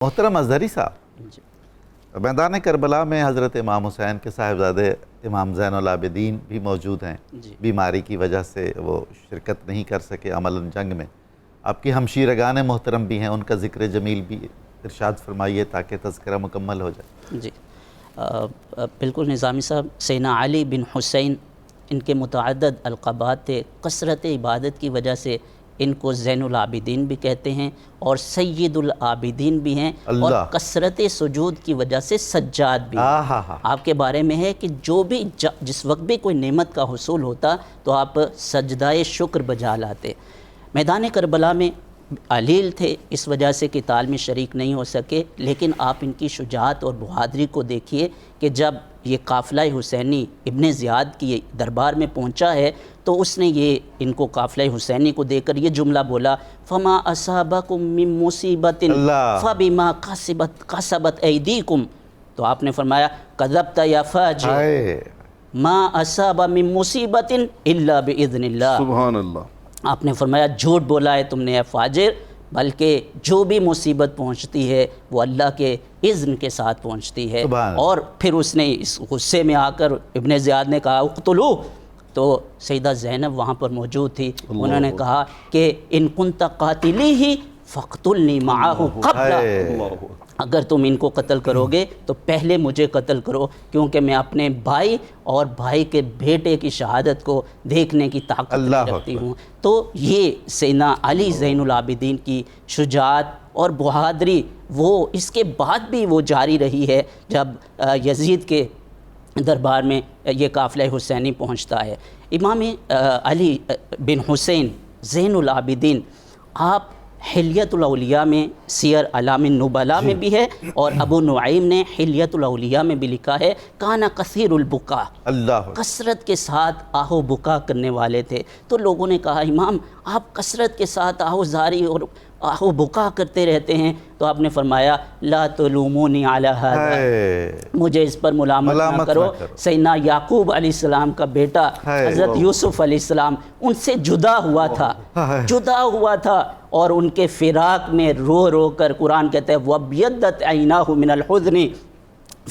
محترم اظہری صاحب، جی میدان کربلا میں حضرت امام حسین کے صاحبزادے امام زین العابدین بھی موجود ہیں۔ جی بیماری کی وجہ سے وہ شرکت نہیں کر سکے عملاً جنگ میں۔ آپ کی ہمشیرگان محترم بھی ہیں، ان کا ذکر جمیل بھی ارشاد فرمائیے تاکہ تذکرہ مکمل ہو جائے۔ جی بالکل نظامی صاحب، سیدنا علی بن حسین ان کے متعدد القابات تھے۔ کثرت عبادت کی وجہ سے ان کو زین العابدین بھی کہتے ہیں اور سید العابدین بھی ہیں، اور کثرت سجود کی وجہ سے سجاد بھی ہیں۔ آپ کے بارے میں ہے کہ جو بھی جس وقت بھی کوئی نعمت کا حصول ہوتا تو آپ سجدہ شکر بجا لاتے۔ میدان کربلا میں علیل تھے، اس وجہ سے قتال میں شریک نہیں ہو سکے، لیکن آپ ان کی شجاعت اور بہادری کو دیکھیے کہ جب یہ قافلہ حسینی ابن زیاد کی دربار میں پہنچا ہے تو اس نے یہ ان کو قافلہ حسینی کو دیکھ کر یہ جملہ بولا، فما اصابکم من مصیبت فبما کسبت ایدیکم۔ تو آپ نے فرمایا کذبت یا فاجر ما اصاب من مصیبت الا باذن اللہ۔ سبحان اللہ۔ آپ نے فرمایا جھوٹ بولا ہے تم نے اے فاجر، بلکہ جو بھی مصیبت پہنچتی ہے وہ اللہ کے اذن کے ساتھ پہنچتی ہے۔ اور پھر اس نے اس غصے میں آ کر ابن زیاد نے کہا اقتلو، تو سیدہ زینب وہاں پر موجود تھی، انہوں نے کہا کہ ان کنت قاتلی ہی فاقتلنی معاہ قبل، اگر تم ان کو قتل کرو گے تو پہلے مجھے قتل کرو، کیونکہ میں اپنے بھائی اور بھائی کے بیٹے کی شہادت کو دیکھنے کی طاقت نہیں رکھتی ہوں۔ تو یہ سیدنا علی زین العابدین کی شجاعت اور بہادری وہ اس کے بعد بھی وہ جاری رہی ہے جب یزید کے دربار میں یہ قافلہ حسینی پہنچتا ہے۔ امام علی بن حسین زین العابدین آپ حلیت الاولیاء میں سیر اعلام النبلاء میں بھی ہے، اور ابو نعیم نے حلیت الاولیاء میں بھی لکھا ہے کانا کثیر البکا، کثرت کے ساتھ آہو بکا کرنے والے تھے۔ تو لوگوں نے کہا امام آپ کثرت کے ساتھ آہو زاری اور آہو بکا کرتے رہتے ہیں، تو آپ نے فرمایا لا تلومونی علی ھذا، مجھے اس پر ملامت نہ کرو۔ سیدنا یعقوب علیہ السلام کا بیٹا حضرت یوسف علیہ السلام ان سے جدا ہوا تھا، اور ان کے فراق میں رو رو کر قرآن کہتا ہے وَابْيَضَّتْ عَيْنَاهُ مِنَ الْحُزْنِ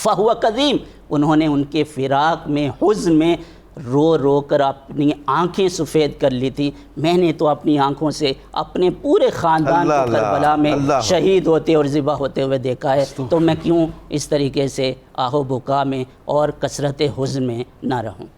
فَهُوَ كَظِيمٌ، انہوں نے ان کے فراق میں حزن میں رو رو کر اپنی آنکھیں سفید کر لی تھی۔ میں نے تو اپنی آنکھوں سے اپنے پورے خاندان کو کربلا میں شہید ہوتے اور ذبح ہوتے ہوئے دیکھا ہے، تو میں کیوں اس طریقے سے آہو بکا میں اور کثرت حزن میں نہ رہوں۔